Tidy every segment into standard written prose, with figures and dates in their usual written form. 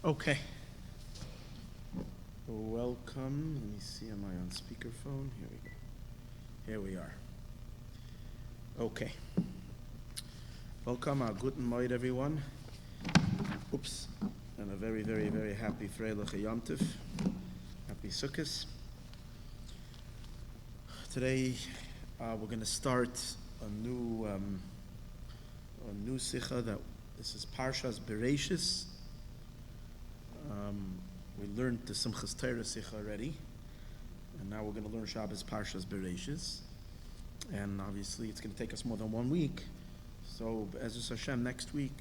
Okay. Welcome. Let me see. Am I on speakerphone? Here we go. Here we are. Okay. Welcome. Guten Moed, everyone. Oops. And a very, very, very happy Freilich Yom Tov. Happy Sukkot. Today, we're going to start a new sikha. This is Parshas Breishis. We learned the Simchas Torah sikha already, and now we're going to learn Shabbos Parshas Breishis. And obviously, it's going to take us more than 1 week. So, Be'ezus Hashem, next week,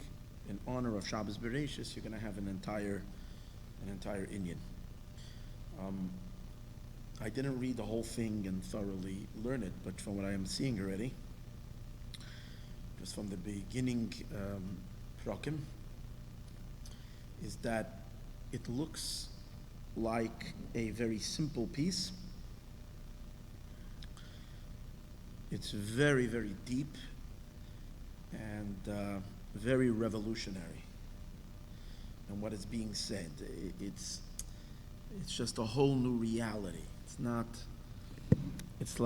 in honor of Shabbos Breishis, you're going to have an entire Inyan. I didn't read the whole thing and thoroughly learn it, but from what I am seeing already, just from the beginning, provoking, is that it looks like a very simple piece. It's very, very deep and very revolutionary. And what is being said, it's just a whole new reality. It's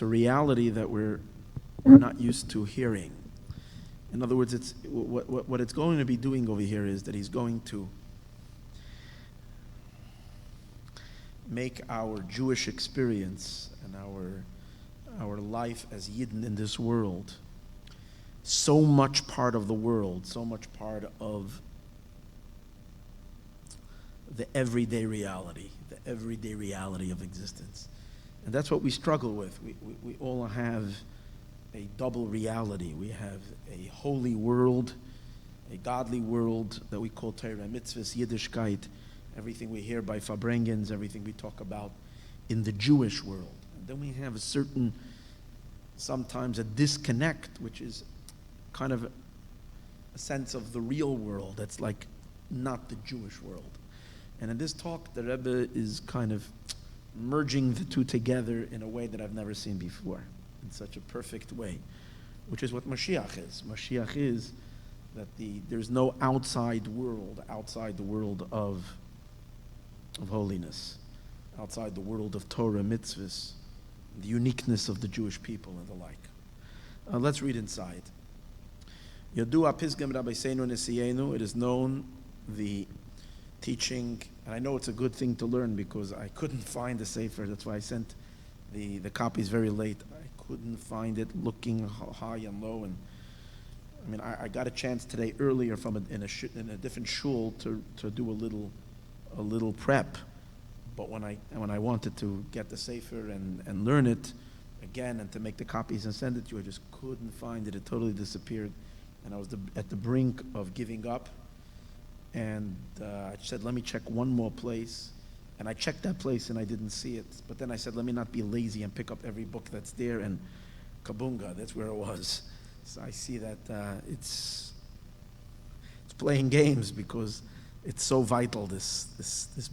a reality that we're not used to hearing. In other words, it's what it's going to be doing over here is that he's going to make our Jewish experience and our life as Yidden in this world so much part of the world, so much part of the everyday reality of existence. And that's what we struggle with. We all have a double reality. We have a holy world, a godly world that we call Torah, mitzvahs, Yiddishkeit, everything we hear by Fabrengens, everything we talk about in the Jewish world. And then we have sometimes a disconnect, which is kind of a sense of the real world that's like not the Jewish world. And in this talk, the Rebbe is kind of merging the two together in a way that I've never seen before, in such a perfect way, which is what Mashiach is. Mashiach is that there's no outside the world of holiness, outside the world of Torah, mitzvahs, the uniqueness of the Jewish people and the like. Let's read inside. Yadua Pisgam Rabbi Seinu Nesienu. It is known, the teaching, and I know it's a good thing to learn because I couldn't find the Sefer. That's why I sent the copies very late. I couldn't find it, looking high and low. And I mean, I got a chance today earlier in a different shul to do a little prep. But when I wanted to get the Sefer and learn it again and to make the copies and send it to you, I just couldn't find it. It totally disappeared. And I was at the brink of giving up. And I said, let me check one more place. And I checked that place and I didn't see it. But then I said, let me not be lazy and pick up every book that's there. And kabunga, that's where it was. So I see that it's playing games because it's so vital, this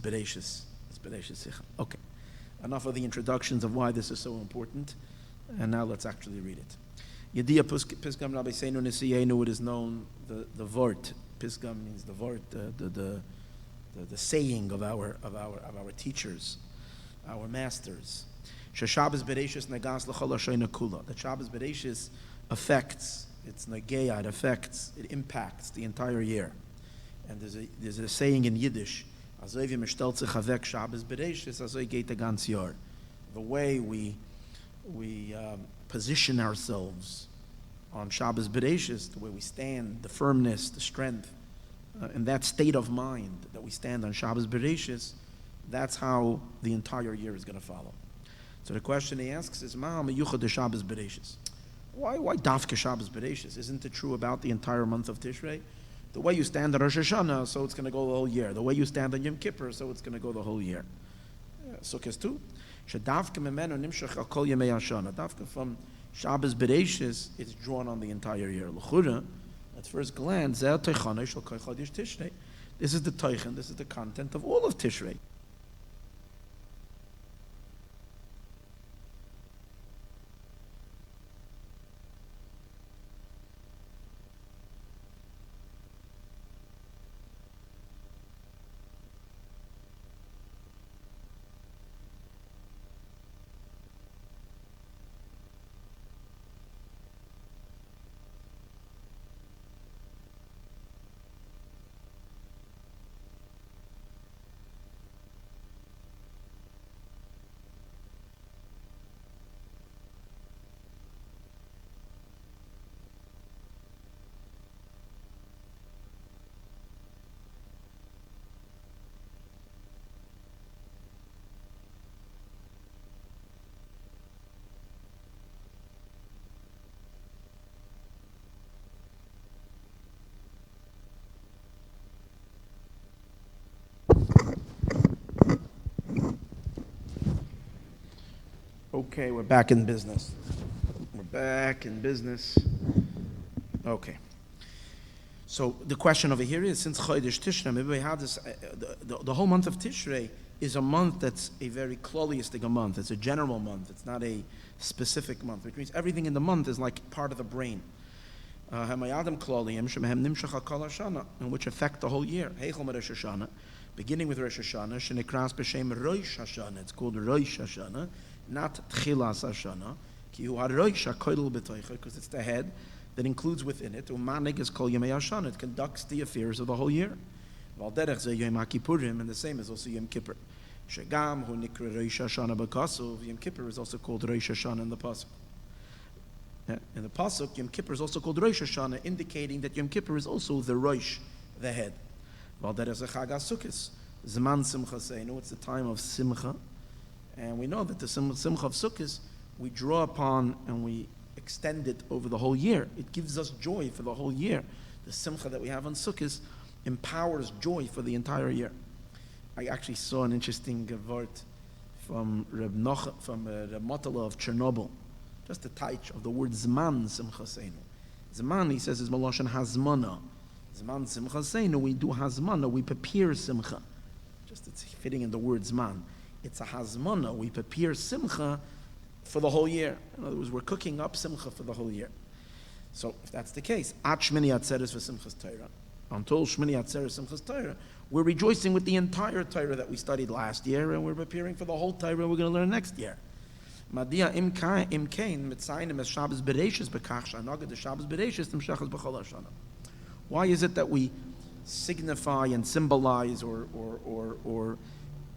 Breishis sikha. Okay, enough of the introductions of why this is so important. And now let's actually read it. Yediya Pisgam Rabbi Seinu Nesiyenu, it is known, the Vort. Pisgam means the Vort, the saying of our teachers, our masters. Shabbos Breishis nagas l'chol hashayna kula. That Shabbos Breishis affects, it's nageya, it impacts the entire year. And there's a saying in Yiddish, azoy v'mishtel tzich havek Shabbos Breishis, azoy geht a ganz yar. The way we position ourselves on Shabbos Breishis, the way we stand, the firmness, the strength, and that state of mind that we stand on Shabbos Breishis, that's how the entire year is going to follow. So the question he asks is, Ma meyuchad de Shabbos Breishis? Why dafka Shabbos Breishis? Isn't it true about the entire month of Tishrei? The way you stand on Rosh Hashanah, so it's going to go the whole year. The way you stand on Yom Kippur, so it's going to go the whole year. Sukkot too. Shadavka memenu nimshach al kol yemei hashana. Dafka from Shabbos Breishis, it's drawn on the entire year. L'chura, at first glance, this is the teichen, this is the content of all of Tishrei. Okay, we're back in business. We're back in business. Okay. So the question over here is, since Chodesh Tishrei, maybe we have this, the whole month of Tishrei is a month that's a very kloliistic month. It's a general month. It's not a specific month, which means everything in the month is like part of the brain. Hamayadam kloliyim shemehem nimshach kol hashana, and which affect the whole year. Heichel Rosh Hashanah, beginning with Rosh Hashanah, shenekras b'shem Rosh Hashanah. It's called Rosh Hashanah, not Tchilas Hashanah. Ki hu harosh hakoidel b'toicha, because it's the head that includes within it. Umanig is kol yemei Hashanah. It conducts the affairs of the whole year. Valderech ze Yom HaKippurim, and the same is also Yom Kippur. Shegam hu nikra Rosh Hashanah b'kasuv. Yom Kippur is also called Rosh Hashanah in the pasuk. In the pasuk, Yom Kippur is also called Rosh Hashanah, indicating that Yom Kippur is also the Rosh, the head. Valderech ze Chag HaSukkos. Zman Simcha Seinu. It's the time of Simcha, and we know that the Simcha of Sukkos we draw upon and we extend it over the whole year. It gives us joy for the whole year. The Simcha that we have on Sukkot empowers joy for the entire year. I actually saw an interesting word from Reb Motala of Chernobyl, just a touch of the word Zman Simcha Seinu. Zman, he says, is Maloshan Hazmana. Zman Simcha Seinu, we do Hazmana, we prepare Simcha. Just it's fitting in the word Zman. It's a Hazmana, we prepare Simcha for the whole year. In other words, we're cooking up Simcha for the whole year. So if that's the case, At Shmini Atzeres for Simchas Torah, until Shmini Atzeres Simchas Torah, we're rejoicing with the entire Torah that we studied last year, and we're preparing for the whole Torah we're going to learn next year. Madia imkain mitzayim es Shabbos Bereishis bekach shanagad the Shabbos Bereishis timshachas b'chol hashana. Why is it that we signify and symbolize or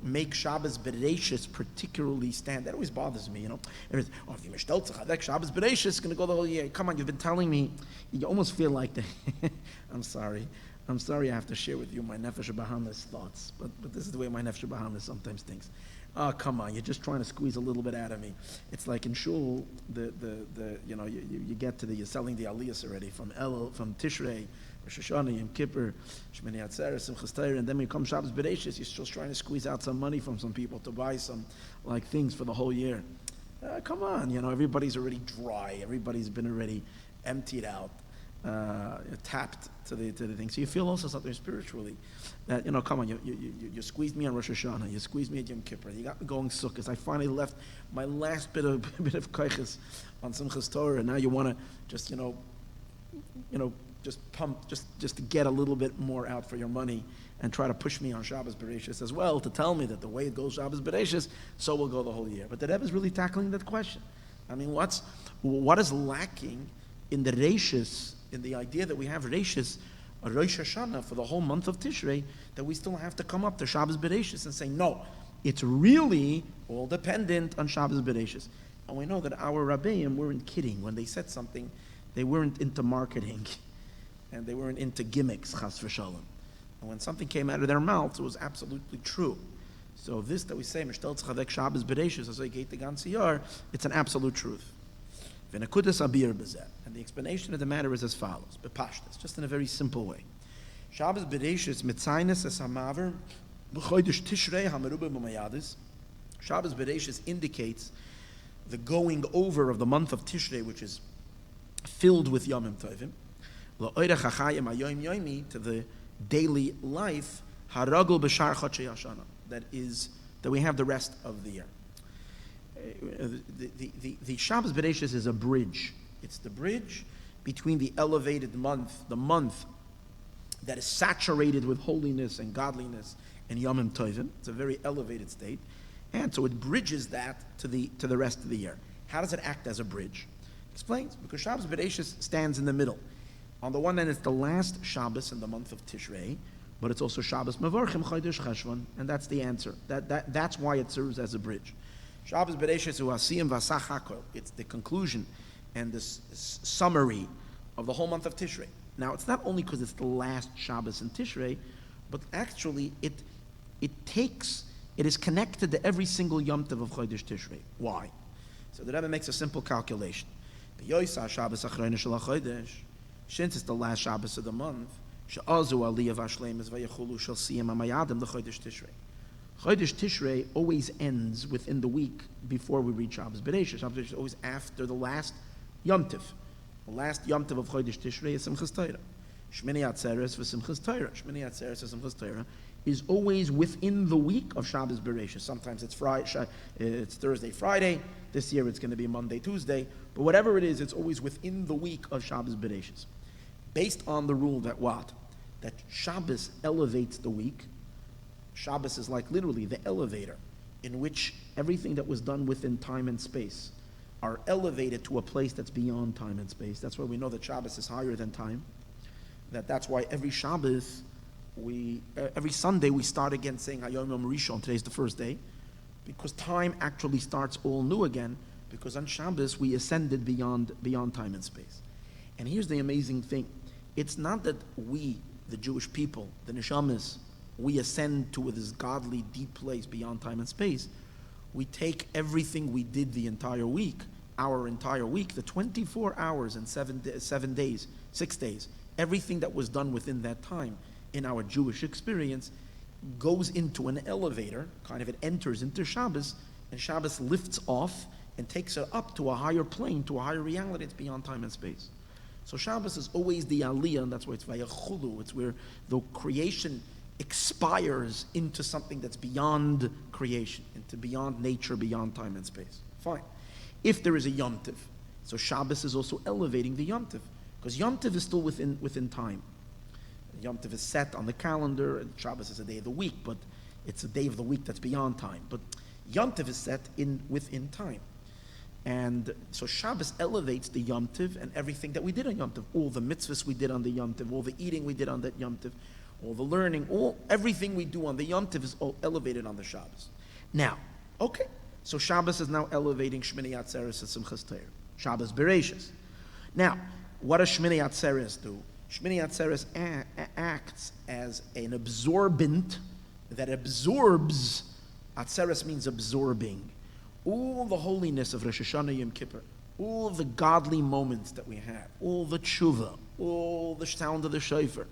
make Shabbos Bereishis particularly stand? That always bothers me, If you Ropshetz Chassidic, Shabbos Bereishis is going to go the whole year. Come on, you've been telling me. You almost feel like I'm sorry I have to share with you my Nefesh Bahamis thoughts, but this is the way my Nefesh Bahamis sometimes thinks. Oh, come on, you're just trying to squeeze a little bit out of me. It's like in Shul, you get to you're selling the Aliyahs already from Tishrei, Rosh Hashanah, Yom Kippur, Shmini Atzeres, Simchas Torah, and then when you come Shabbos Bereishis, you're still trying to squeeze out some money from some people to buy some things for the whole year. Come on, everybody's already dry. Everybody's been already emptied out, tapped to the thing. So you feel also something spiritually that come on, you squeezed me on Rosh Hashanah, you squeezed me at Yom Kippur, you got me going Sukkot. I finally left my last bit of koiches on Simchas Torah, and now you want to just just pump, just to get a little bit more out for your money and try to push me on Shabbos Bereishis as well, to tell me that the way it goes Shabbos Bereishis, so will go the whole year. But the Rebbe is really tackling that question. I mean, what is lacking in the Reishis, in the idea that we have Reishis, a Rosh Hashanah for the whole month of Tishrei, that we still have to come up to Shabbos Bereishis and say, no, it's really all dependent on Shabbos Bereishis. And we know that our Rabbeim weren't kidding when they said something. They weren't into marketing, and they weren't into gimmicks, chas v'shalom. And when something came out of their mouths, it was absolutely true. So this that we say, Ropshetz Chassidic Shabbos Bereishis, as I gate the ganze Yar, it's an absolute truth. V'nekudas abir b'zeh. And the explanation of the matter is as follows, bepashtas, just in a very simple way. Shabbos Bereishis mitzaynes es hamaver b'chodesh Tishrei hamerubah b'mayadis. Shabbos Bereishis indicates the going over of the month of Tishrei, which is filled with Yomim Tovim, to the daily life, haragul b'shar chodshei hashana, that we have the rest of the year. The Shabbos Bereishis is a bridge. It's the bridge between the elevated month, the month that is saturated with holiness and godliness and Yomim Tovim. It's a very elevated state, and so it bridges that to the rest of the year. How does it act as a bridge? Explains, because Shabbos Bereishis stands in the middle. On the one hand, it's the last Shabbos in the month of Tishrei, but it's also Shabbos Mevorchim Chodesh Cheshvan, and that's the answer. That's why it serves as a bridge. Shabbos Bereishis hu asiyim v'asach hakol. It's the conclusion and this summary of the whole month of Tishrei. Now, it's not only because it's the last Shabbos in Tishrei, but actually it is connected to every single Yom Tov of Chodesh Tishrei. Why? So the Rebbe makes a simple calculation. Shabbos achrayna shel hachodesh, since it's the last Shabbos of the month, she'azu aliyah v'ashleimus v'yechulu shel siyam hamayadim the Chodesh Tishrei. Chodesh Tishrei always ends within the week before we reach Shabbos Breishis. Shabbos Breishis is always after the last Yom Tov. The last Yom Tov of Chodesh Tishrei is Simchas Torah. Shmini Atzeres for Simchas Torah. Shmini Atzeres for Simchas Torah is always within the week of Shabbos Breishis. Sometimes it's it's Thursday, Friday. This year it's going to be Monday, Tuesday. But whatever it is, it's always within the week of Shabbos Breishis. Based on the rule that what? That Shabbos elevates the week. Shabbos is like literally the elevator in which everything that was done within time and space are elevated to a place that's beyond time and space. That's why we know that Shabbos is higher than time. That's why every Shabbos, every Sunday we start again saying Hayom Yom Rishon. Today's the first day, because time actually starts all new again. Because on Shabbos we ascended beyond time and space. And here's the amazing thing: it's not that we, the Jewish people, the neshamas, we ascend to this godly deep place beyond time and space. We take everything we did the entire week, our entire week, the 24 hours and 7 days, 6 days, everything that was done within that time in our Jewish experience goes into an elevator, kind of it enters into Shabbos, and Shabbos lifts off and takes it up to a higher plane, to a higher reality. It's beyond time and space. So Shabbos is always the aliyah, and that's why it's vayachulu. It's where the creation expires into something that's beyond creation, into beyond nature, beyond time and space. Fine. If there is a Yom Tov, so Shabbos is also elevating the Yom Tov, because Yom Tov is still within time. Yom Tov is set on the calendar, and Shabbos is a day of the week, but it's a day of the week that's beyond time. But Yom Tov is set within time. And so Shabbos elevates the Yom Tov and everything that we did on Yom Tov, all the mitzvahs we did on the Yom Tov, all the eating we did on that Yom Tov, all the learning, everything we do on the Yom Tov is all elevated on the Shabbos. Now, okay, so Shabbos is now elevating Shmini Atzeres and Simchas Torah, Shabbos Breishis. Now, what does Shmini Atzeres do? Shmini Atzeres acts as an absorbent that absorbs. Atzeres means absorbing all the holiness of Rosh Hashanah Yom Kippur, all the godly moments that we have, all the tshuva, all the sound of the shofar,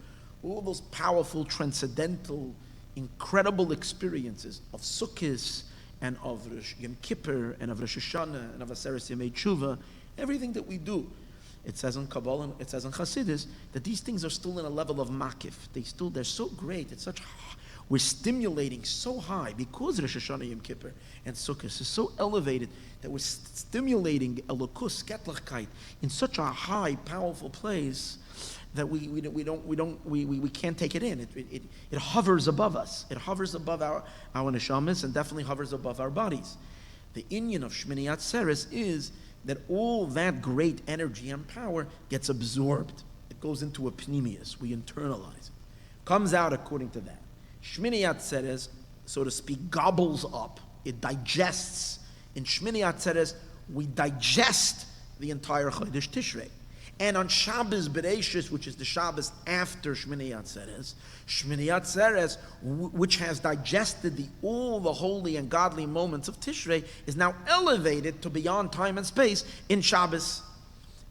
all those powerful, transcendental, incredible experiences of Sukkot and of Yom Kippur and of Rosh Hashanah and of Aseret Yemei Tshuva, everything that we do. It says in Kabbalah, it says in Chassidus, that these things are still in a level of makif. They're so great. We're stimulating so high because Rosh Hashanah Yom Kippur and Sukkot is so elevated that we're stimulating elokus, Getlachkeit, in such a high, powerful place that we can't take it in. It hovers above us. It hovers above our neshamas and definitely hovers above our bodies. The inyan of Shmini Atzeres is that all that great energy and power gets absorbed. It goes into a pneumius. We internalize it. Comes out according to that. Shmini Atzeres, so to speak, gobbles up. It digests. In Shmini Atzeres, we digest the entire Chodesh Tishrei. And on Shabbos Breishis, which is the Shabbos after Shmini Atzeres, which has digested all the holy and godly moments of Tishrei, is now elevated to beyond time and space in Shabbos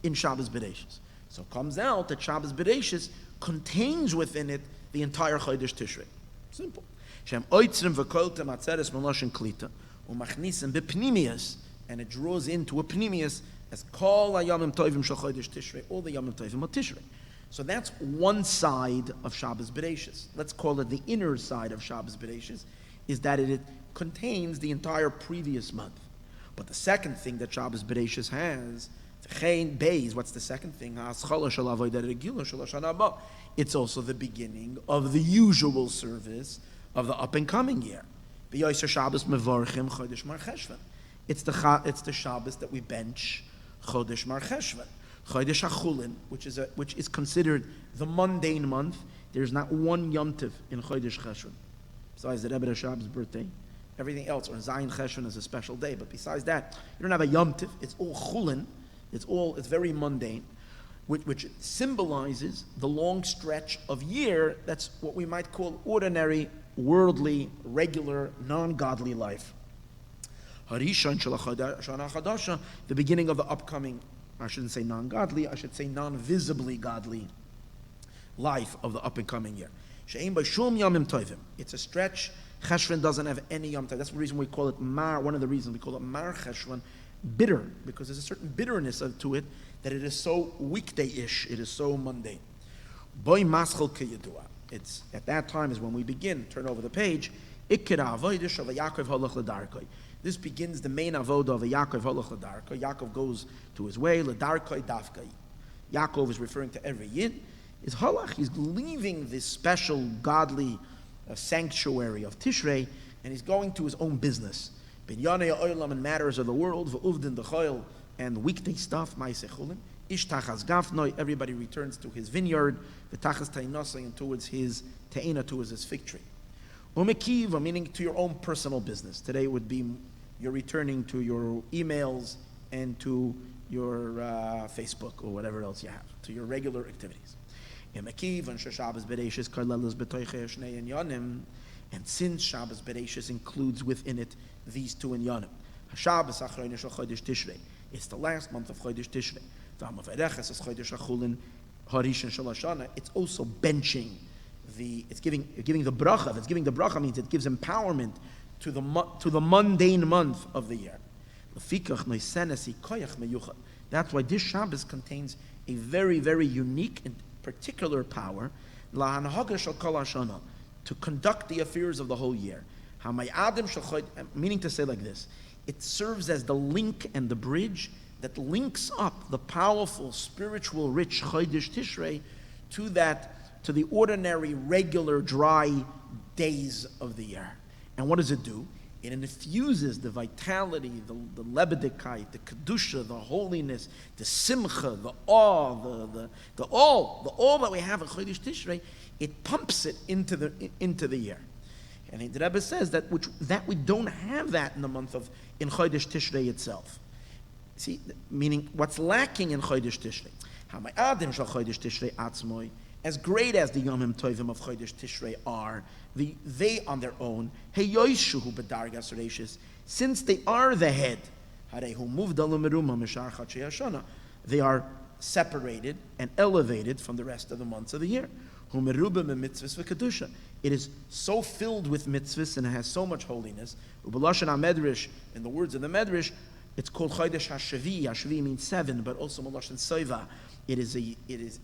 Breishis. So it comes out that Shabbos Breishis contains within it the entire Chodesh Tishrei. Simple. Shem oitzrim v'koltem atzeres meloshen klita umachnisim b'pnimius, and it draws into a pnimius as kol hayamim tovim shel chodesh Tishrei, all the yamim tovim of Tishrei. So that's one side of Shabbos Breishis. Let's call it the inner side of Shabbos Breishis, is that it contains the entire previous month. But the second thing that Shabbos Breishis has, what's the second thing? It's also the beginning of the usual service of the up and coming year. It's the Shabbos that we bench Chodesh Mar Cheshvan, Chodesh HaChulin, which is considered the mundane month. There's not one Yom Tov in Chodesh Cheshvan, besides the Rebbe Rashab's birthday. Everything else, or Zayin Cheshvan, is a special day. But besides that, you don't have a Yom Tov. It's all Chulin. It's very mundane, which symbolizes the long stretch of year. That's what we might call ordinary, worldly, regular, non-godly life. Harishon Shel Shana Chadasha, the beginning of the upcoming, I shouldn't say non-godly, I should say non-visibly godly life of the up and coming year. She'ein b'shum yamim tovim. It's a stretch Cheshvan doesn't have any Yom Tov. That's the reason we call it Mar. One of the reasons we call it Mar Cheshvan, bitter, because there's a certain bitterness to it, that it is so weekday-ish, it is so mundane. Boy maschel kiyadua. It's at that time is when we begin. Turn over the page. Ikira avodah of Yaakov halach ledarkoi. This begins the main avodah of Yaakov halach ledarkoi. Yaakov goes to his way. Ledarkoi dafkai. Yaakov is referring to every yid. Is halach. He's leaving this special godly sanctuary of Tishrei, and he's going to his own business. Binyanei olam and matters of the world. V'uvdin dechoil and weekday stuff. Ma'aseh Ishtachas gafnoi, everybody returns to his vineyard, v'tachas ta'inosai, and towards his ta'ina, towards his fig tree. Umekiva, meaning to your own personal business. Today would be you're returning to your emails and to your Facebook or whatever else you have, to your regular activities. Umekiva, and Shabbos Breishis, Karlelas betoiche shnei inyanim, and since Shabbos Breishis includes within it these two inyanim. Shabbos achroinish al chodesh Tishrei. It's the last month of chodesh Tishrei. It's also benching it's giving the bracha. If it's giving the bracha, means it gives empowerment to the mundane month of the year. That's why this Shabbos contains a very, very unique and particular power to conduct the affairs of the whole year. Meaning to say like this, it serves as the link and the bridge that links up the powerful, spiritual, rich Chodesh Tishrei to the ordinary, regular, dry days of the year. And what does it do? It infuses the vitality, the lebedekite, the kedusha, the holiness, the simcha, the awe, the all that we have in Chodesh Tishrei. It pumps it into the year. And the Rebbe says that we don't have that in Chodesh Tishrei itself. See, meaning what's lacking in Chodesh Tishrei. As great as the Yomim Tovim of Chodesh Tishrei are, they on their own, since they are the head, they are separated and elevated from the rest of the months of the year. It is so filled with mitzvahs and it has so much holiness. In the words of the Medrash, it's called Chodesh HaShavi. HaShavi means 7, but also Malchus and Soiva. It is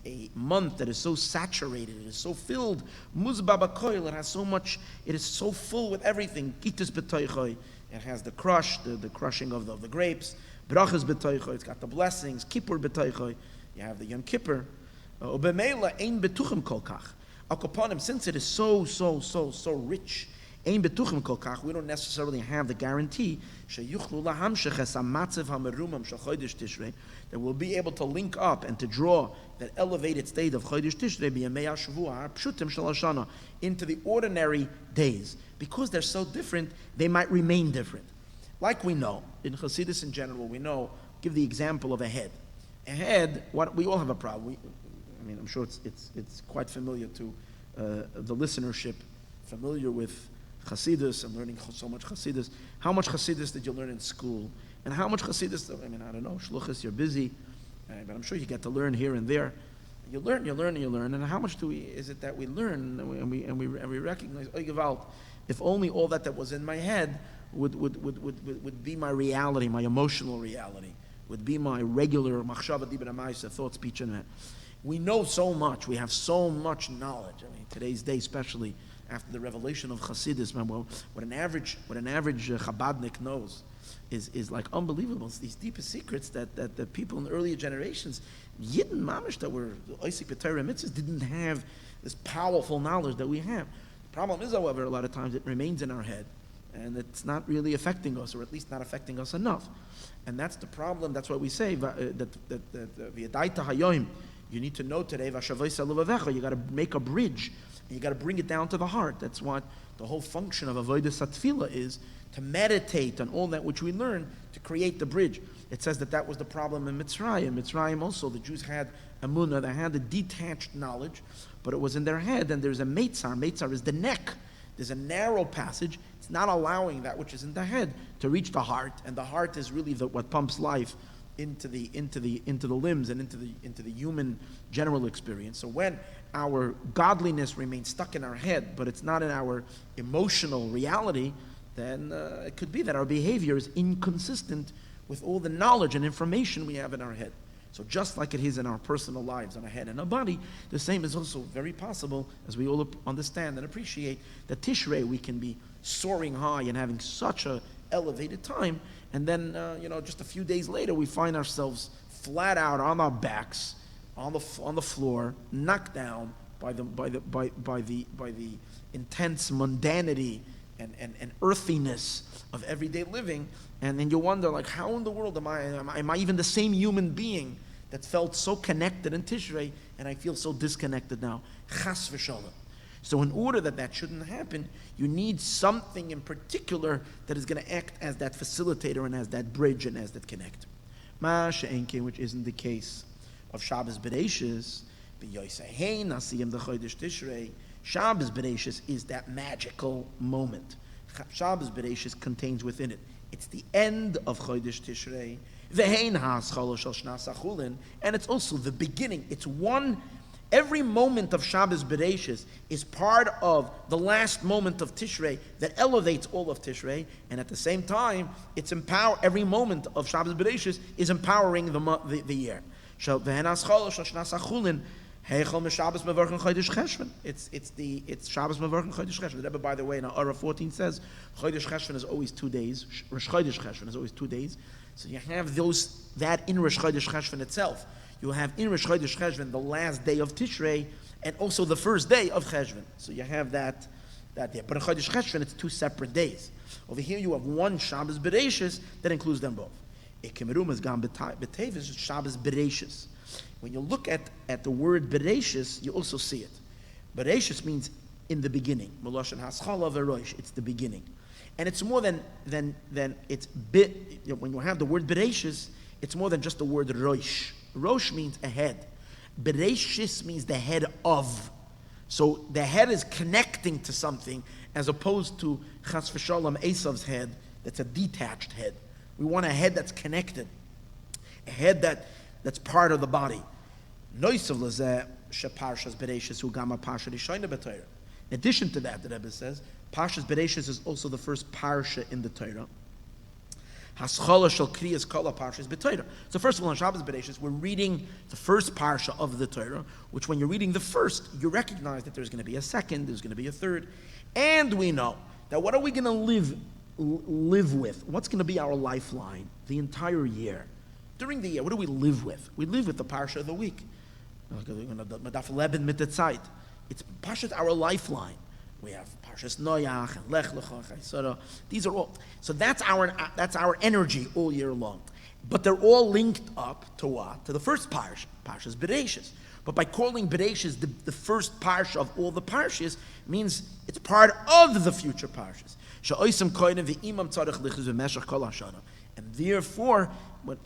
a month that is so saturated, it is so filled. Muzbaba Koil, it has so much, it is so full with everything. Gitus B'toichoi, it has the crushing of the grapes. Brachas B'toichoi, it's got the blessings. Kippur B'toichoi, you have the Yom Kippur. Ubemeila ein betuchim kolkach. Akoponim, since it is so rich, ein betuchim kolkach, we don't necessarily have the guarantee sheyuchlu lahamshech es hamatzev hamerumam shel chodesh Tishrei, that we'll be able to link up and to draw that elevated state of chodesh Tishrei b'yamei hashavua pshutim shel hashana into the ordinary days. Because they're so different, they might remain different. Like we know in Chassidus in general, we know. Give the example of a head. A head. What we all have a problem. I'm sure it's quite familiar to the listenership, familiar with Chassidus and learning so much Chassidus. How much Chassidus did you learn in school? And how much Chassidus, I don't know, Shluchas, you're busy, but I'm sure you get to learn here and there. You learn, and how much is it that we learn and we recognize, oh, Gewalt, if only all that was in my head would be my reality, my emotional reality, would be my regular machshava dibra ma'aseh, thought, speech, and that. We know so much. We have so much knowledge. Today's day, especially after the revelation of Chassidus, what an average Chabadnik knows is like unbelievable. It's these deepest secrets that the people in the earlier generations, Yidden Mamish, that were Oisik B'Torah Mitzvahs, didn't have this powerful knowledge that we have. The problem is, however, a lot of times it remains in our head, and it's not really affecting us, or at least not affecting us enough. And that's the problem. That's why we say that V'yadaita Hayoim, you need to know today, you got to make a bridge, and you got to bring it down to the heart. That's what the whole function of Avodah Satfila is, to meditate on all that which we learn, to create the bridge. It says that was the problem in Mitzrayim. Mitzrayim also, the Jews had Amunah, they had a detached knowledge, but it was in their head, and there's a Meitzar. Meitzar is the neck. There's a narrow passage. It's not allowing that which is in the head to reach the heart, and the heart is really what pumps life into the limbs and into the human general experience. So when our godliness remains stuck in our head, but it's not in our emotional reality, then it could be that our behavior is inconsistent with all the knowledge and information we have in our head. So just like it is in our personal lives, on our head and our body, the same is also very possible, as we all understand and appreciate, that Tishrei we can be soaring high and having such a elevated time, and then just a few days later we find ourselves flat out on our backs, on the floor, knocked down by the intense mundanity and earthiness of everyday living, and then you wonder, like, how in the world am I even the same human being that felt so connected in Tishrei, and I feel so disconnected now? Chas v'shalom. So in order that shouldn't happen, you need something in particular that is going to act as that facilitator and as that bridge and as that connector. Ma she'enkein, which isn't the case of Shabbos Breishis, b'yosehein nasiyim d'chodesh Tishrei. Shabbos Breishis is that magical moment. Shabbos Breishis contains within it, it's the end of Chodesh Tishrei, v'hein ha'aschala shel shnas ha'chulin, and it's also the beginning. It's every moment of Shabbos Breishis is part of the last moment of Tishrei that elevates all of Tishrei, and at the same time, every moment of Shabbos Breishis is empowering the year. V'hein ha'aschala shel shnas ha'chulin, Heichel Shabbos Mevorchen Chodesh Cheshvan. It's Shabbos Mevorchen Chodesh Cheshvan. The Rebbe, by the way, in Ara 14 says Chodesh Cheshvan is always 2 days. Rosh Chodesh Cheshvan is always 2 days. So you have that in Rosh Chodesh Cheshvan itself. You have in Rosh Chodesh Cheshvan the last day of Tishrei and also the first day of Cheshvan. So you have that there. But in Chodesh Cheshvan it's 2 separate days. Over here you have one Shabbos Breishis that includes them both. Ikemerum is gam b'tev is Shabbos Breishis. When you look at the word Breishis, you also see it. Breishis means in the beginning. Meloshen haschala v'roish. It's the beginning, and it's more than it's bit. When you have the word Breishis, it's more than just the word roish. Rosh means a head. Breishis means the head of. So the head is connecting to something, as opposed to Chas v'Shalom Esav's head. That's a detached head. We want a head that's connected, a head that's part of the body. In addition to that, the Rebbe says, Parshas Breishis is also the first parsha in the Torah. Haschala shel kriyas kol parshes b'Torah. So first of all, on Shabbos Breishis, we're reading the first parsha of the Torah, which when you're reading the first, you recognize that there's going to be a second, there's going to be a third, and we know that what are we going to live with? What's going to be our lifeline the entire year? During the year, what do we live with? We live with the parsha of the week. It's parsha, our lifeline. We have parshas Noach and Lech Lecha. These are all. So that's our energy all year long. But they're all linked up to what? To the first parsha, parshas Breishis. But by calling Breishis the first parsha of all the parshas means it's part of the future parshas. And therefore,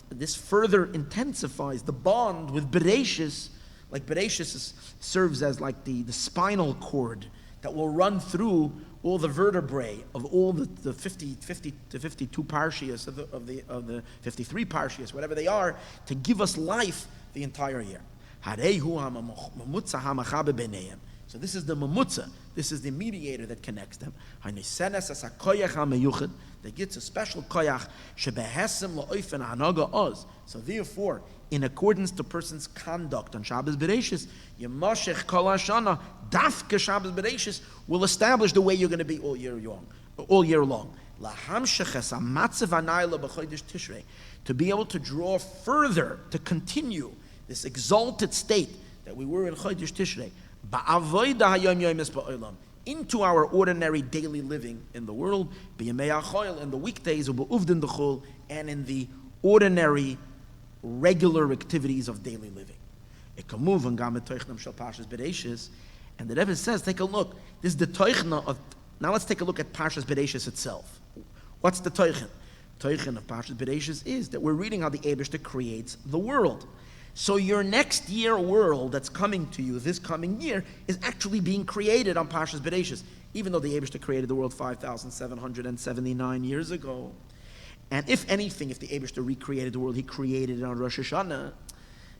this further intensifies the bond with Breishis. Like Breishis serves as like the spinal cord that will run through all the vertebrae of all the 50 to 52 parshias of the 53 parshias, whatever they are, to give us life the entire year. So this is the mamutza. This is the mediator that connects them. That gets a special koyach. So therefore, in accordance to person's conduct on Shabbos Breishis, Yemashech Kol Hashana, Dafke Shabbos Breishis will establish the way you're going to be all year long. To be able to draw further, to continue this exalted state that we were in Chodesh Tishrei, into our ordinary daily living in the world, in the weekdays, and in the ordinary, regular activities of daily living. And the Rebbe says, take a look. This is the toichna of. Now let's take a look at Parshas Breishis itself. What's the toichen? Toichen of Parshas Breishis is that we're reading how the Eibishter creates the world. So your next year world that's coming to you this coming year is actually being created on Parshas Breishis, even though the Eibishter created the world 5,779 years ago. And if anything, if the Eibishter recreated the world, he created it on Rosh Hashanah.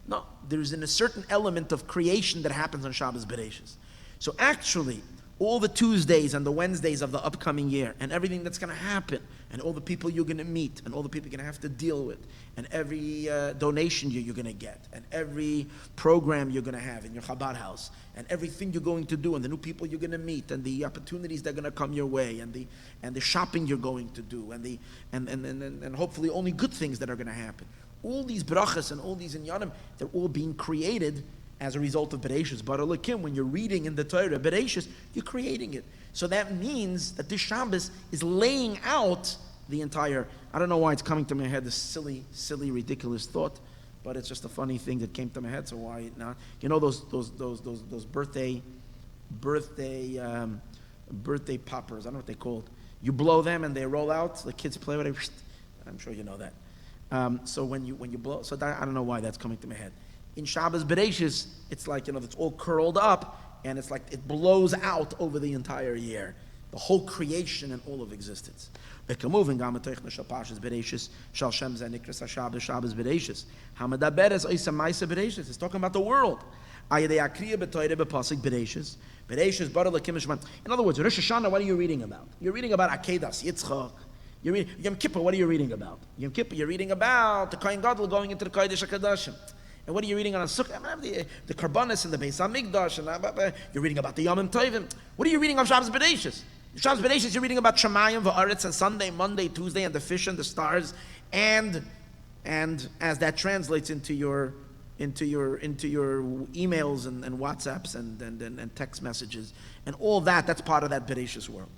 No, there's a certain element of creation that happens on Shabbos Breishis. So actually, all the Tuesdays and the Wednesdays of the upcoming year, and everything that's going to happen, and all the people you're going to meet, and all the people you're going to have to deal with, and every donation you're going to get, and every program you're going to have in your Chabad house, and everything you're going to do, and the new people you're going to meet, and the opportunities that are going to come your way, and the shopping you're going to do, and hopefully only good things that are going to happen. All these brachas and all these inyanim, they're all being created as a result of Breishis. But when you're reading in the Torah, Breishis, you're creating it. So that means that this Shabbos is laying out the entire, I don't know why it's coming to my head, this silly, ridiculous thought, but it's just a funny thing that came to my head, so why not? You know those birthday poppers, I don't know what they're called. You blow them and they roll out, the kids play with it. I'm sure you know that. So when you blow, so that, I don't know why that's coming to my head. In Shabbos Breishis, it's like, it's all curled up, and it's like it blows out over the entire year, the whole creation and all of existence. It's talking about the world. In other words, Rosh Hashanah, what are you reading about? You're reading about Akedas, Yitzchak. Yom Kippur, what are you reading about? Yom Kippur, you're reading about the Kohen Gadol going into the Kodesh HaKadoshim. And what are you reading on Sukkah? The Karbanis and the Beis HaMikdash, and you're reading about the Yom Tovim. What are you reading on Shabbos Breishis? Shabbos Breishis, you're reading about Shemayim, Va'aretz, and Sunday, Monday, Tuesday, and the fish and the stars, and as that translates into your emails and WhatsApps and text messages and all that. That's part of that Breishis world.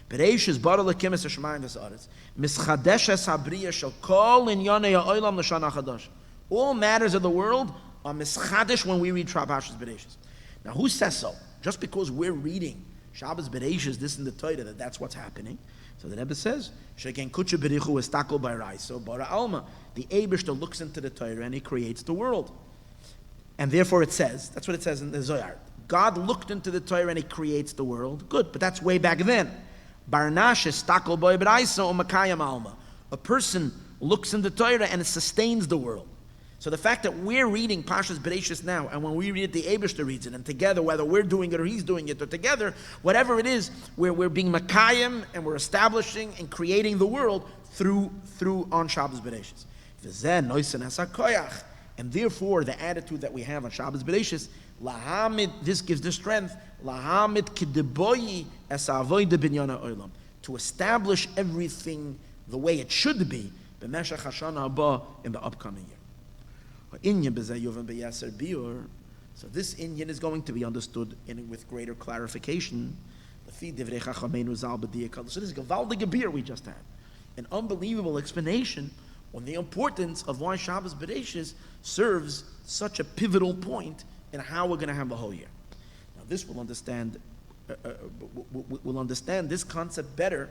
Breishis bara lekimis Shemayim v'Saaretz mischadeshes habriya shel kol inyanei ha'olam l'shana chadash. All matters of the world are mischadesh when we read Parashas Breishis. Now, who says so? Just because we're reading Shabbos Breishis, this in the Torah, that's what's happening. So the Rebbe says, "Sheken kutshe berichu estakol b'ray." So bara alma, the Eibishter looks into the Torah and he creates the world, and therefore it says, that's what it says in the Zohar. God looked into the Torah and he creates the world. Good, but that's way back then. Barnash estakol b'rayso u'makayim alma. A person looks in the Torah and it sustains the world. So the fact that we're reading Parshas Breishis now, and when we read it, the Eibishter reads it, and together, whether we're doing it or he's doing it, or together, whatever it is, we're being makayim, and we're establishing and creating the world through on Shabbos Breishis. And therefore, the attitude that we have on Shabbos Breishis, lahamid, this gives the strength, lahamid kideboyi es avoida binyana olam, to establish everything the way it should be, b'meshach hashana haba, in the upcoming year. So this inyan is going to be understood with greater clarification. So this is Gavaldige beer we just had. An unbelievable explanation on the importance of why Shabbos Breishis serves such a pivotal point in how we're going to have the whole year. Now this will understand this concept better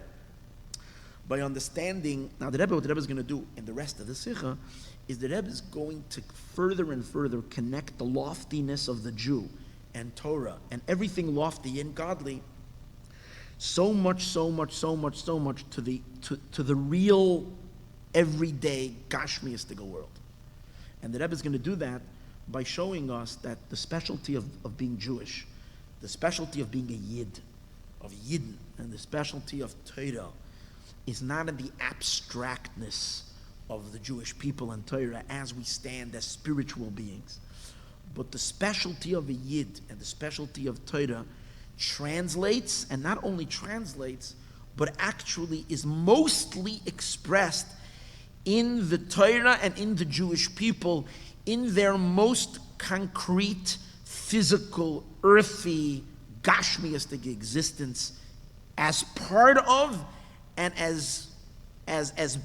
by understanding. Now what the Rebbe is going to do in the rest of the Sikha is the Rebbe is going to further and further connect the loftiness of the Jew and Torah and everything lofty and godly so much to the real everyday Gashmiistic world. And the Rebbe is going to do that by showing us that the specialty of being Jewish, the specialty of being a Yid, of Yidden, and the specialty of Torah is not in the abstractness of the Jewish people and Torah as we stand as spiritual beings, but the specialty of a Yid and the specialty of Torah translates, and not only translates, but actually is mostly expressed in the Torah and in the Jewish people in their most concrete, physical, earthy, Gashmiistic existence as part of and as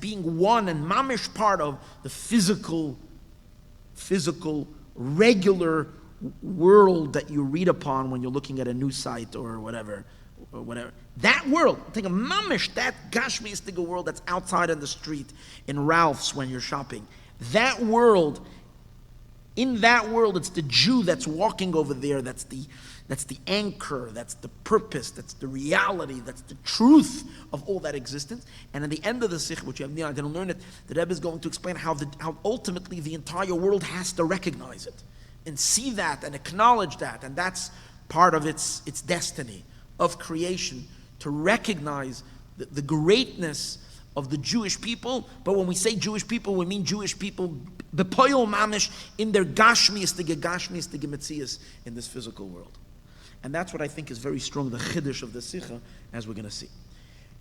being one and mamish part of the physical, regular world that you read upon when you're looking at a news site or whatever. That world, think of mamish, that Gashmiistic world that's outside on the street in Ralph's when you're shopping. That world, in that world, it's the Jew that's walking over there, that's the That's the anchor, that's the purpose, that's the reality, that's the truth of all that existence. And at the end of the sikh, which you have I didn't learn it, the Rebbe is going to explain how ultimately the entire world has to recognize it and see that and acknowledge that. And that's part of its destiny of creation, to recognize the greatness of the Jewish people. But when we say Jewish people, we mean Jewish people bepoil mamish in their gashmiistige metzias in this physical world. And that's what I think is very strong, the chiddush of the Sikha, as we're going to see.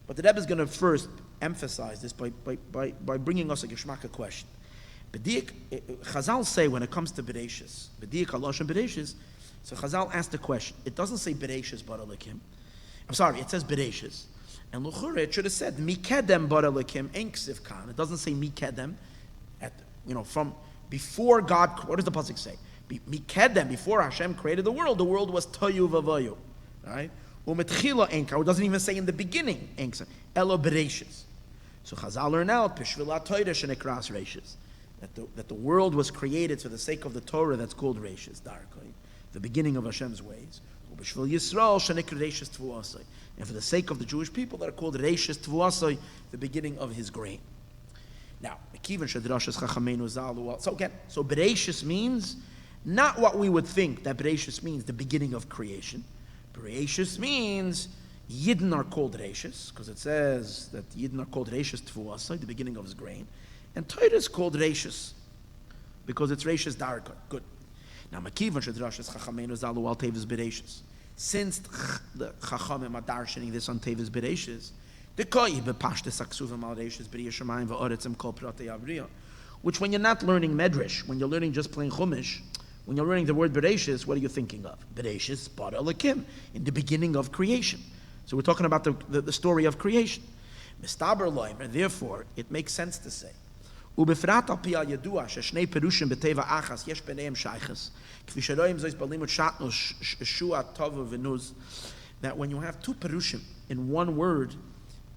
But the Rebbe is going to first emphasize this by bringing us a geschmacka question. Chazal say when it comes to Breishis, so Chazal asked the question. It doesn't say Breishis bara lekim. I'm sorry, it says Breishis. And Luchura, it should have said Mikedem bara lekim ein ksiv kan. It doesn't say Mikedem, from before God. What does the pasuk say? Mikedem, before Hashem created the world was toyu vavoyu, right? Umetchila enka. It doesn't even say in the beginning enka. Elo Breishis. So Chazal learn out Peshvilat Torah shenekras Reishis, that the world was created for the sake of the Torah that's called Reishis, Darkoi, the beginning of Hashem's ways. Ubeshvil Yisroel shenekras Reishis Tvuasai, and for the sake of the Jewish people that are called Reishis Tvuasai, the beginning of His grain. Now, so again, so Breishis means not what we would think that Breishis means, the beginning of creation. Breishis means Yidden are called Reishis, because it says that Yidden are called Reishis Tvuasai, the beginning of His grain. And Torah is called Reishis, because it's Reishis Darka. Good. Now, Makivan Shedrashas Chachamenu Zalu al Tevis Bereishis. Since the Chachamim are darshaning this on Tevis Bereishis, the Koi bepashte saksuvim al Reishis B'riyah Shemayim v'oretzim kol pratei avriyah, which when you're not learning Medrash, when you're learning just plain Chumash, when you're learning the word Breishis, what are you thinking of? Breishis bara lekim, in the beginning of creation. So we're talking about the story of creation. Mistaber loimer, therefore, it makes sense to say, ובפרט על פי הידוע ששני פירושים בטבע אחס יש ביניהם שייכס, כפי שרואים זאת בלימוד שטנו שוע טוב ונוז, that when you have two perushim in one word,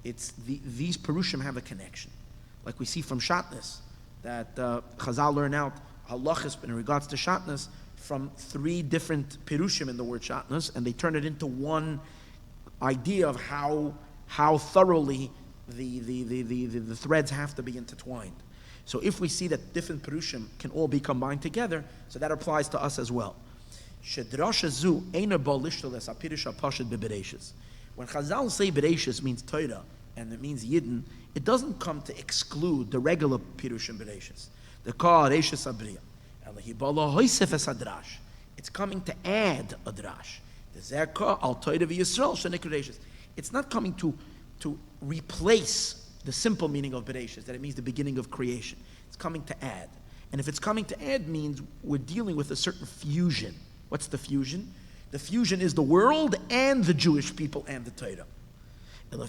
these perushim have a connection. Like we see from Shatnez, that Chazal learn out halachas in regards to Shatnez from three different perushim in the word Shatnez, and they turn it into one idea of how thoroughly the threads have to be intertwined. So if we see that different perushim can all be combined together, so that applies to us as well. When Chazal say Breishis means Torah and it means Yidden, it doesn't come to exclude the regular Pirushim Breishis. The Ka Reishis Abriya. It's coming to add a drash. The Zerka al Torah v'Yisroel shenikra Reishis. It's not coming to replace the simple meaning of Breishis, that it means the beginning of creation. It's coming to add. And if it's coming to add, means we're dealing with a certain fusion. What's the fusion? The fusion is the world and the Jewish people and the Torah. But the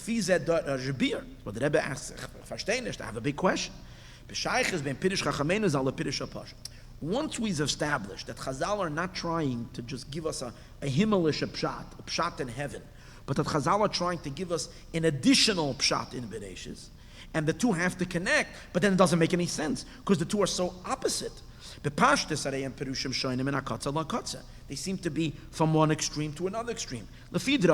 Rebbe asks, I have a big question. Once we've established that Chazal are not trying to just give us a himmelish pshat in heaven, but that Chazal are trying to give us an additional pshat in Breishis, and the two have to connect, but then it doesn't make any sense, because the two are so opposite. They seem to be from one extreme to another extreme. According to the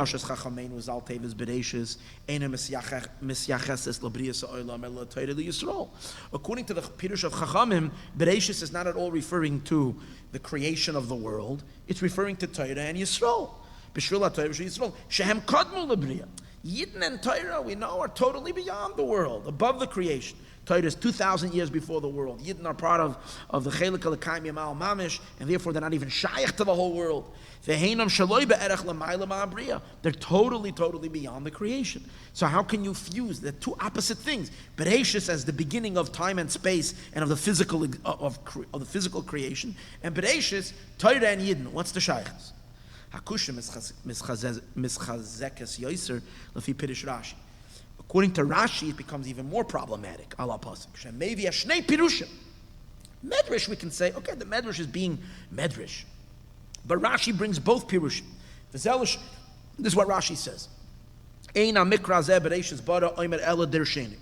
Pirush of Chachamim, Breishis is not at all referring to the creation of the world, it's referring to Torah and Yisroel. Yidden and Torah, we know, are totally beyond the world, above the creation. Torah is 2,000 years before the world. Yidden are part of the Chelik Elokayim Yamal Mamish, and therefore they're not even shaykh to the whole world. They're totally beyond the creation. So how can you fuse the two opposite things? Breishis as the beginning of time and space and of the physical of the physical creation, and Breishis, Torah and Yidden. What's the shaykhs? Hakushim mischazekes yoiser lefi Pirush Rashi. According to Rashi, it becomes even more problematic. Allah pasuk. Maybe a shnei pirushim. Medrash, we can say, okay, the Medrash is being Medrash, but Rashi brings both pirushim. This is what Rashi says. Eina mikra zeh bereishis bara oimer ela dersheni.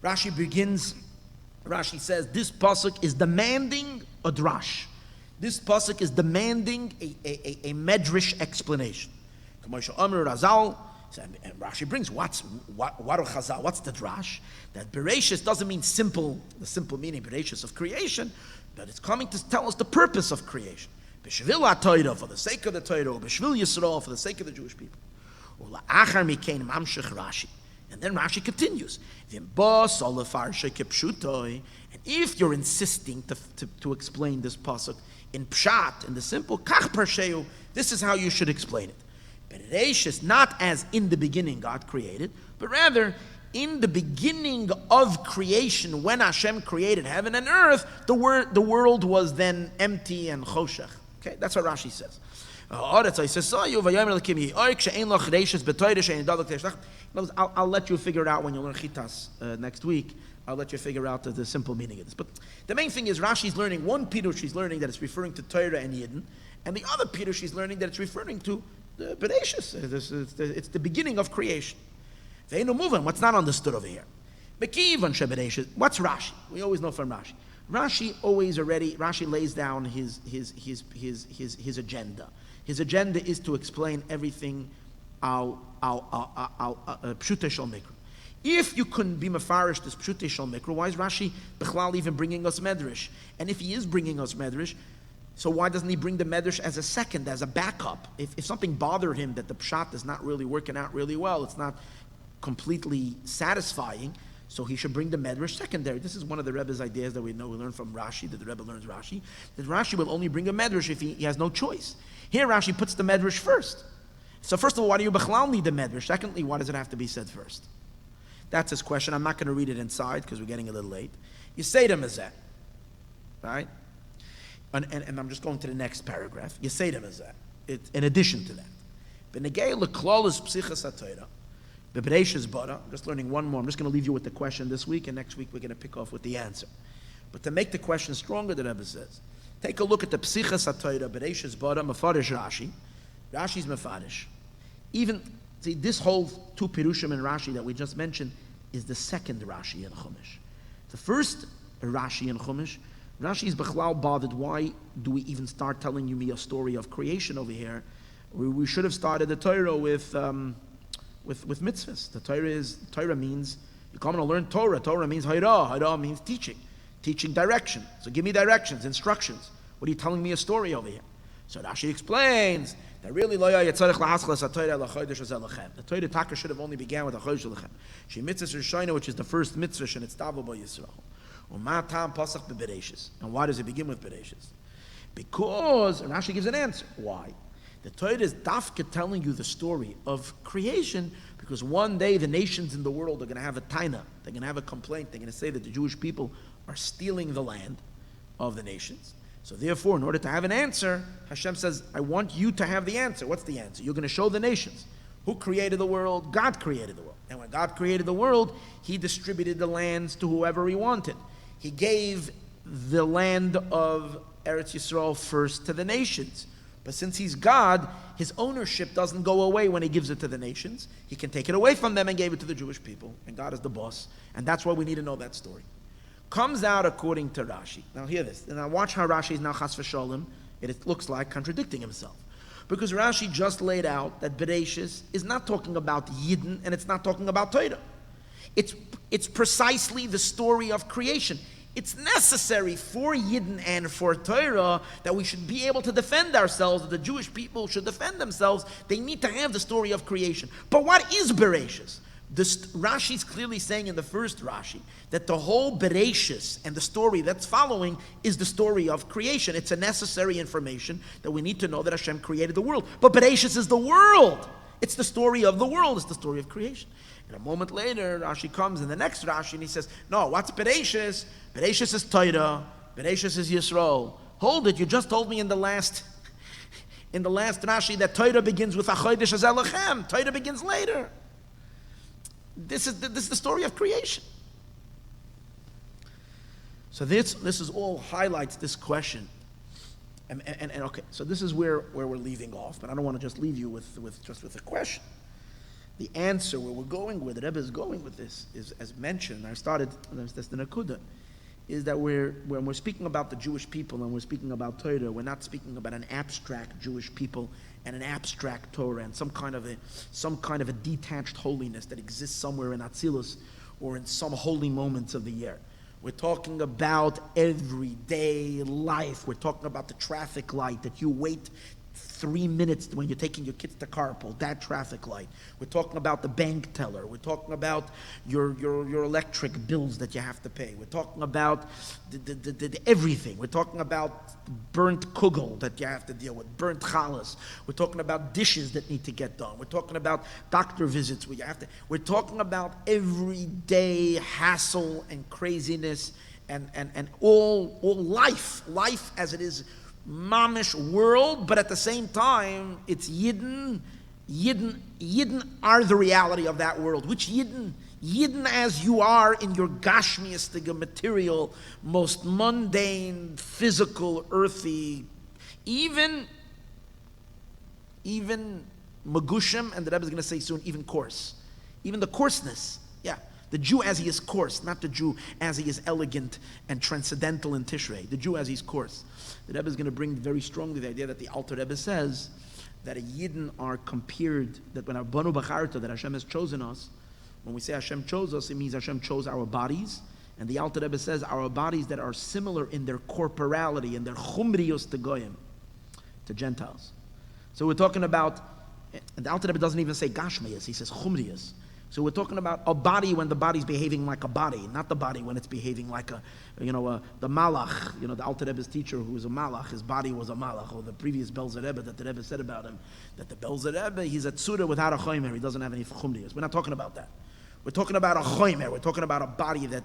Rashi says this pasuk is demanding a drash. This pasuk is demanding a medrash explanation. And Rashi brings what's the drash? That Breishis doesn't mean simple, the simple meaning Breishis of creation, but it's coming to tell us the purpose of creation. B'shvil ha'Torah, for the sake of the Torah, b'shvil Yisroel, for the sake of the Jewish people. Ula'achar mikein mamshech Rashi. And then Rashi continues. And if you're insisting to explain this pasuk in pshat, in the simple, kach parsheu, this is how you should explain it. Breishis, not as in the beginning God created, but rather in the beginning of creation, when Hashem created heaven and earth, the world was then empty and choshech. Okay, that's what Rashi says. I'll let you figure it out when you learn Chitas next week. I'll let you figure out the simple meaning of this. But the main thing is Rashi's learning, one Pirush she's learning that it's referring to Torah and Yidden, and the other Pirush she's learning that it's referring to the Breishis. It's the beginning of creation. What's not understood over here? What's Rashi? We always know from Rashi. Rashi lays down his agenda. His agenda is to explain everything pshutei shel mikra. If you couldn't be mafarish this pshutei shel mikra, why is Rashi b'chlal even bringing us medrash? And if he is bringing us medrash, so why doesn't he bring the medrash as a second, as a backup? If something bothered him that the pshat is not really working out really well, it's not completely satisfying, so he should bring the medrash secondary. This is one of the Rebbe's ideas that we learn from Rashi, that the Rebbe learns Rashi, that Rashi will only bring a medrash if he has no choice. Here Rashi puts the medrash first. So first of all, why do you b'chlal need the medrash? Secondly, why does it have to be said first? That's his question. I'm not going to read it inside because we're getting a little late. You say to him as that, right? And I'm just going to the next paragraph. You say to him as that. In addition to that. B'negei l'klal is psichas ha'Torah. B'Breishis bara. I'm just learning one more. I'm just going to leave you with the question this week, and next week we're going to pick off with the answer. But to make the question stronger, the Rebbe says, take a look at the psichas ha'Torah, Breishis bara, mefarish Rashi. Rashi's mefarish. Even, see, this whole two Pirushim in Rashi that we just mentioned is the second Rashi in Chumash. The first Rashi in Chumash, Rashi is b'chlal bothered. Why do we even start telling you me a story of creation over here? We should have started the Torah with mitzvahs. The Torah means you come to learn Torah. Torah means hayra. Hayra means teaching direction. So give me directions, instructions. What are you telling me a story over here? So Rashi explains that really the Torah Taka should have only began with a chodesh lechem. She mitzvah rishayna, which is the first mitzvah, and it's tavo by Yisroel. And why does it begin with Breishis? Because, and Rashi gives an answer. Why? The Torah is dafka telling you the story of creation because one day the nations in the world are going to have a taina. They're going to have a complaint. They're going to say that the Jewish people are stealing the land of the nations. So therefore, in order to have an answer, Hashem says, I want you to have the answer. What's the answer? You're going to show the nations. Who created the world? God created the world. And when God created the world, He distributed the lands to whoever He wanted. He gave the land of Eretz Yisrael first to the nations. But since He's God, His ownership doesn't go away when He gives it to the nations. He can take it away from them and gave it to the Jewish people. And God is the boss. And that's why we need to know that story. Comes out according to Rashi. Now hear this. And now watch how Rashi is now chas v'sholem. It looks like contradicting himself. Because Rashi just laid out that Breishis is not talking about Yidden and it's not talking about Torah. It's precisely the story of creation. It's necessary for Yidden and for Torah that we should be able to defend ourselves, that the Jewish people should defend themselves. They need to have the story of creation. But what is Breishis? Rashi's clearly saying in the first Rashi that the whole Breishis and the story that's following is the story of creation. It's a necessary information that we need to know that Hashem created the world. But Breishis is the world. It's the story of the world. It's the story of creation. And a moment later, Rashi comes in the next Rashi and he says, no, what's Breishis? Breishis is Torah. Breishis is Yisroel. Hold it, you just told me in the last Rashi that Torah begins with a chodesh lechem. Torah begins later. This is the story of creation. So this is all highlights this question. And okay, so this is where we're leaving off, but I don't want to just leave you with a question. The answer where we're going with, the Rebbe is going with this, is as mentioned, I started, that's the Nakuda, is that when we're speaking about the Jewish people and we're speaking about Torah, we're not speaking about an abstract Jewish people and an abstract Torah and some kind of a detached holiness that exists somewhere in Atzilus or in some holy moments of the year. We're talking about everyday life. We're talking about the traffic light that you wait 3 minutes when you're taking your kids to carpool, that traffic light. We're talking about the bank teller. We're talking about your electric bills that you have to pay. We're talking about the everything. We're talking about burnt kugel that you have to deal with, burnt challah. We're talking about dishes that need to get done. We're talking about doctor visits where you have to. We're talking about everyday hassle and craziness and all life as it is. Mamish world, but at the same time, it's Yidden. Yidden are the reality of that world. Which Yidden? Yidden as you are in your gashmiistic, material, most mundane, physical, earthy, even Magushim, and the Rebbe is going to say soon, even coarse. Even the coarseness. Yeah. The Jew as he is coarse, not the Jew as he is elegant and transcendental in Tishrei. The Jew as he's coarse. The Rebbe is going to bring very strongly the idea that the Alter Rebbe says that a Yidden are compared, that when Banu Bacharta, that Hashem has chosen us, when we say Hashem chose us, it means Hashem chose our bodies. And the Alter Rebbe says our bodies that are similar in their corporality, in their chumrios to goyim, to Gentiles. So we're talking about, and the Alter Rebbe doesn't even say gashmias, he says chumrios. So we're talking about a body when the body's behaving like a body, not the body when it's behaving like the Malach, the Alter Rebbe's teacher who was a Malach, his body was a Malach, or the previous Belz and Rebbe that the Rebbe said about him, that the Belz and Rebbe, he's a tzura without a chomer, he doesn't have any chumriyas. We're not talking about that. We're talking about a chomer, we're talking about a body that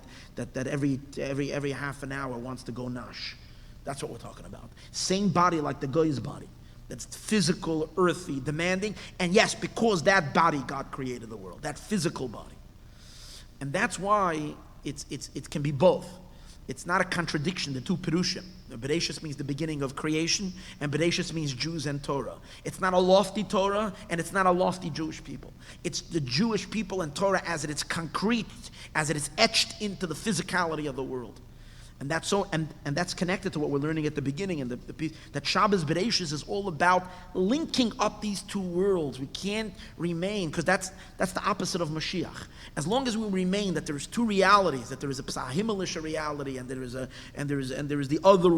every half an hour wants to go nash. That's what we're talking about. Same body like the Goy's body. That's physical, earthy, demanding. And yes, because that body God created the world, that physical body. And that's why it can be both. It's not a contradiction, the two Perushim. Breishis means the beginning of creation, and Breishis means Jews and Torah. It's not a lofty Torah, and it's not a lofty Jewish people. It's the Jewish people and Torah as it is concrete, as it is etched into the physicality of the world. And that's so, and that's connected to what we're learning at the beginning. And the piece that Shabbos Breishis is all about linking up these two worlds. We can't remain, because that's the opposite of Mashiach. As long as we remain that there is two realities, that there is a psahimalisha reality, and there is the other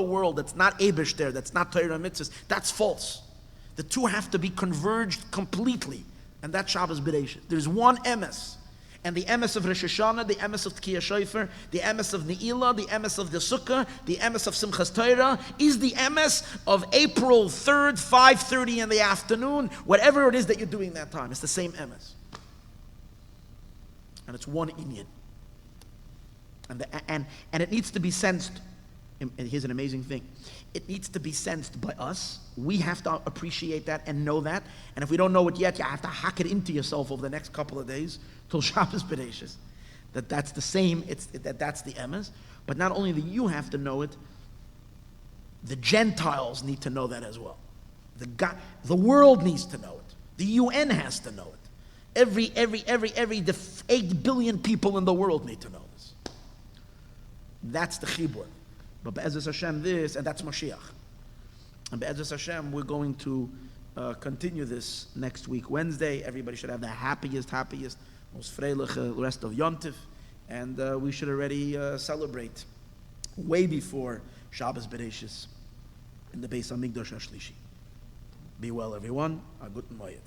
world that's not Eibush there, that's not Torah mitzvahs. That's false. The two have to be converged completely, and that's Shabbos Breishis. There's one emes. And the emes of Rosh Hashanah, the emes of Tkiyah Shofar, the emes of Ne'ilah, the emes of the Sukkah, the emes of Simchas Torah is the emes of April 3rd, 5:30 in the afternoon, whatever it is that you're doing that time. It's the same emes. And it's one inyan. And it needs to be sensed. And here's an amazing thing. It needs to be sensed by us. We have to appreciate that and know that. And if we don't know it yet, you have to hack it into yourself over the next couple of days till Shabbos Breishis. That's the same. That's the emes. But not only do you have to know it, the Gentiles need to know that as well. The world needs to know it. The UN has to know it. Every 8 billion people in the world need to know this. That's the chibur. But Be'ezus Hashem this, and that's Mashiach. And Be'ezus Hashem, we're going to continue this next week, Wednesday. Everybody should have the happiest, most freilich rest of Yontif. And we should already celebrate way before Shabbos Breishis in the Beis HaMikdash HaShlishi. Be well, everyone. A guten Moed.